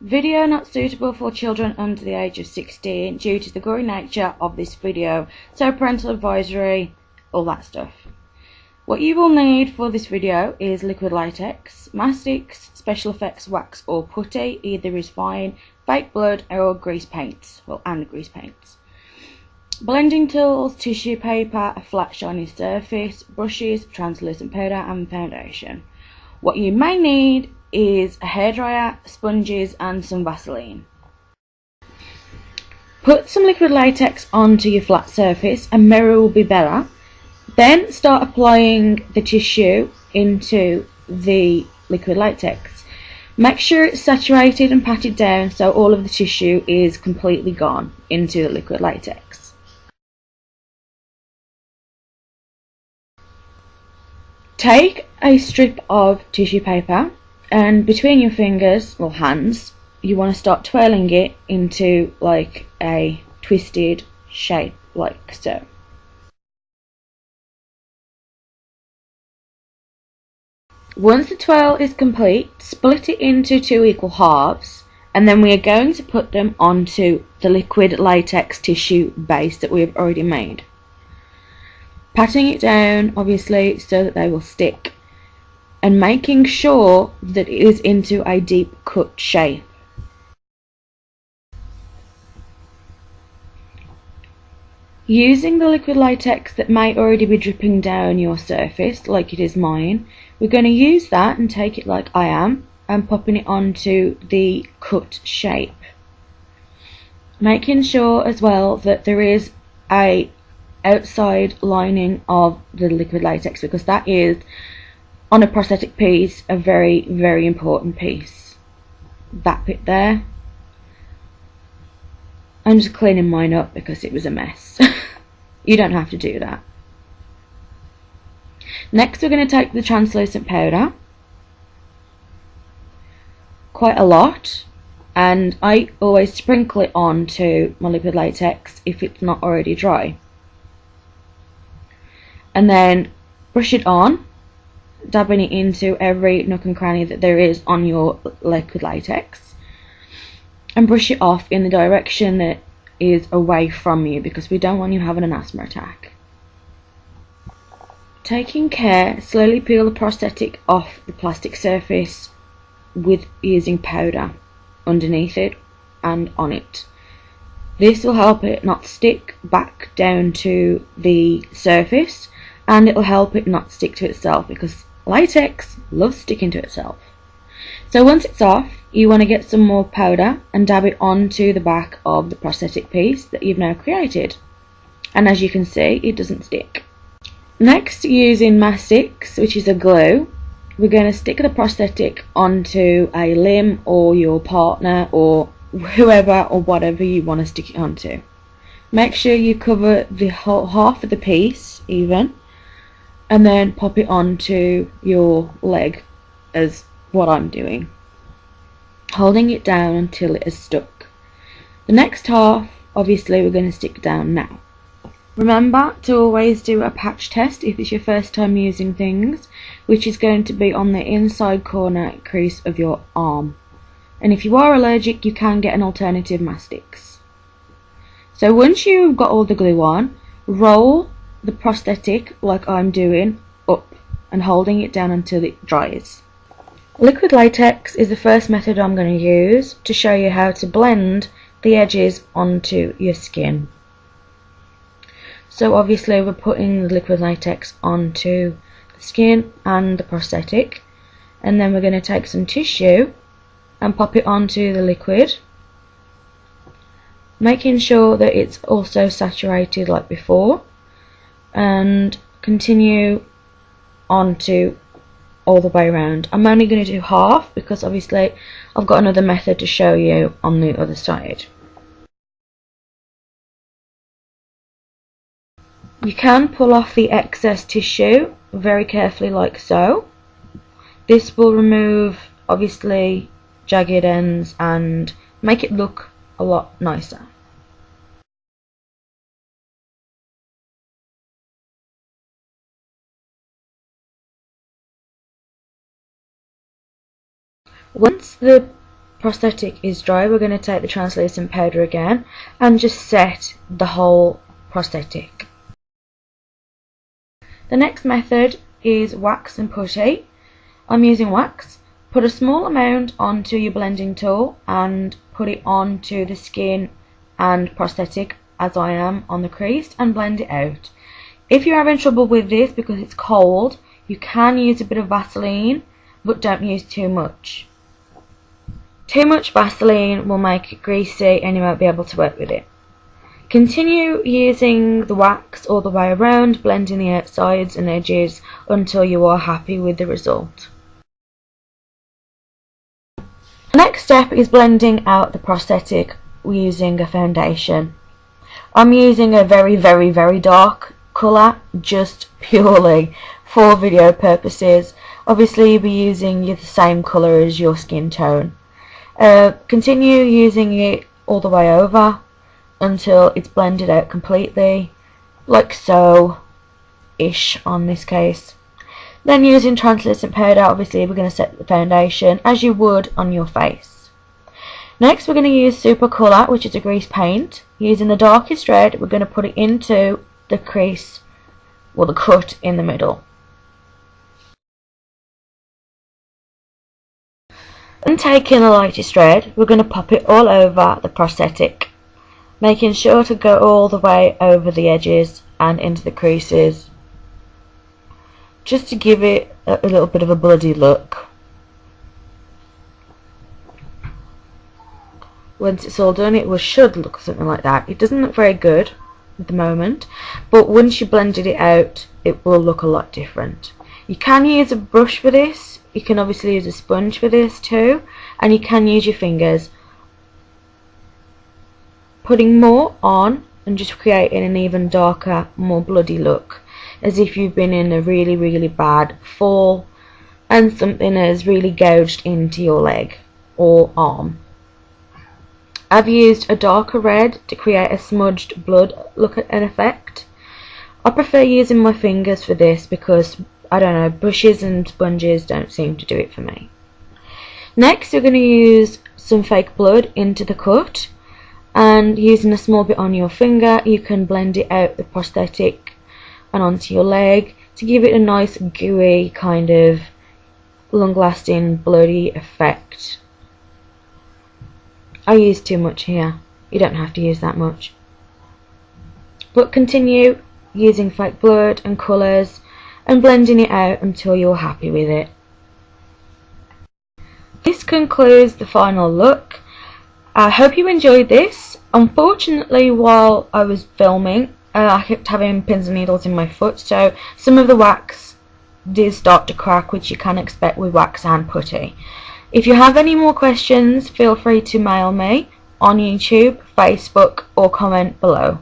Video not suitable for children under the age of 16 due to the gory nature of this video, so parental advisory, all that stuff. What you will need for this video is liquid latex, mastics, special effects wax or putty, either is fine, fake blood or grease paints, and grease paints. Blending tools, tissue paper, a flat shiny surface, brushes, translucent powder and foundation. What you may need is a hairdryer, sponges and some Vaseline. Put some liquid latex onto your flat surface, a mirror will be better. Then start applying the tissue into the liquid latex. Make sure it's saturated and patted down so all of the tissue is completely gone into the liquid latex. Take a strip of tissue paper and between your fingers or hands you want to start twirling it into like a twisted shape like so. Once the twirl is complete, split it into 2 equal halves and then we are going to put them onto the liquid latex tissue base that we have already made. Patting it down obviously so that they will stick and making sure that it is into a deep cut shape. Using the liquid latex that may already be dripping down your surface like it is mine, we're going to use that and take it like I am and popping it onto the cut shape. Making sure as well that there is a outside lining of the liquid latex because that is on a prosthetic piece a very, very important piece. That bit there. I'm just cleaning mine up because it was a mess. You don't have to do that. Next we're going to take the translucent powder, quite a lot, and I always sprinkle it onto my liquid latex if it's not already dry. And then brush it on, dabbing it into every nook and cranny that there is on your liquid latex, and brush it off in the direction that is away from you because we don't want you having an asthma attack. Taking care, slowly peel the prosthetic off the plastic surface with using powder underneath it and on it. This will help it not stick back down to the surface and it will help it not stick to itself because latex loves sticking to itself. So once it's off, you want to get some more powder and dab it onto the back of the prosthetic piece that you've now created. And as you can see, it doesn't stick. Next, using mastics, which is a glue, we're going to stick the prosthetic onto a limb or your partner or whoever or whatever you want to stick it onto. Make sure you cover the whole half of the piece even and then pop it onto your leg as what I'm doing, holding it down until it is stuck. The next half obviously we're going to stick down now. Remember to always do a patch test if it's your first time using things, which is going to be on the inside corner crease of your arm, and if you are allergic you can get an alternative mastics. So once you've got all the glue on, roll the prosthetic like I'm doing up and holding it down until it dries. Liquid latex is the first method I'm going to use to show you how to blend the edges onto your skin. So obviously we're putting the liquid latex onto the skin and the prosthetic, and then we're going to take some tissue and pop it onto the liquid, making sure that it's also saturated like before, and continue onto all the way around. I'm only going to do half because obviously I've got another method to show you on the other side. You can pull off the excess tissue very carefully like so. This will remove obviously jagged ends and make it look a lot nicer. Once the prosthetic is dry, we're going to take the translucent powder again and just set the whole prosthetic. The next method is wax and putty. I'm using wax. Put a small amount onto your blending tool and put it onto the skin and prosthetic, as I am, on the crease, and blend it out. If you're having trouble with this because it's cold, you can use a bit of Vaseline, but don't use too much. Too much Vaseline will make it greasy and you won't be able to work with it. Continue using the wax all the way around, blending the outsides and edges until you are happy with the result. The next step is blending out the prosthetic using a foundation. I'm using a very dark colour, just purely for video purposes. Obviously you'll be using the same colour as your skin tone. Continue using it all the way over until it's blended out completely, like so ish on this case. Then using translucent powder, obviously we're going to set the foundation as you would on your face. Next we're going to use super colour, which is a grease paint. Using the darkest red, we're going to put it into the crease, or the cut in the middle. And taking the lightest red, we're going to pop it all over the prosthetic, making sure to go all the way over the edges and into the creases, just to give it a little bit of a bloody look. Once it's all done, it should look something like that. It doesn't look very good at the moment, but once you blended it out, it will look a lot different. You can use a brush for this, you can obviously use a sponge for this too, and you can use your fingers. Putting more on and just creating an even darker, more bloody look, as if you've been in a really bad fall and something has really gouged into your leg or arm. I've used a darker red to create a smudged blood look and effect. I prefer using my fingers for this because, I don't know, brushes and sponges don't seem to do it for me. Next we're going to use some fake blood into the cut, and using a small bit on your finger you can blend it out the prosthetic and onto your leg to give it a nice gooey kind of long lasting bloody effect. I use too much here, you don't have to use that much, but continue using fake blood and colours and blending it out until you're happy with it. This concludes the final look. I hope you enjoyed this. Unfortunately, while I was filming, I kept having pins and needles in my foot, so some of the wax did start to crack, which you can expect with wax and putty. If you have any more questions, feel free to mail me on YouTube, Facebook, or comment below.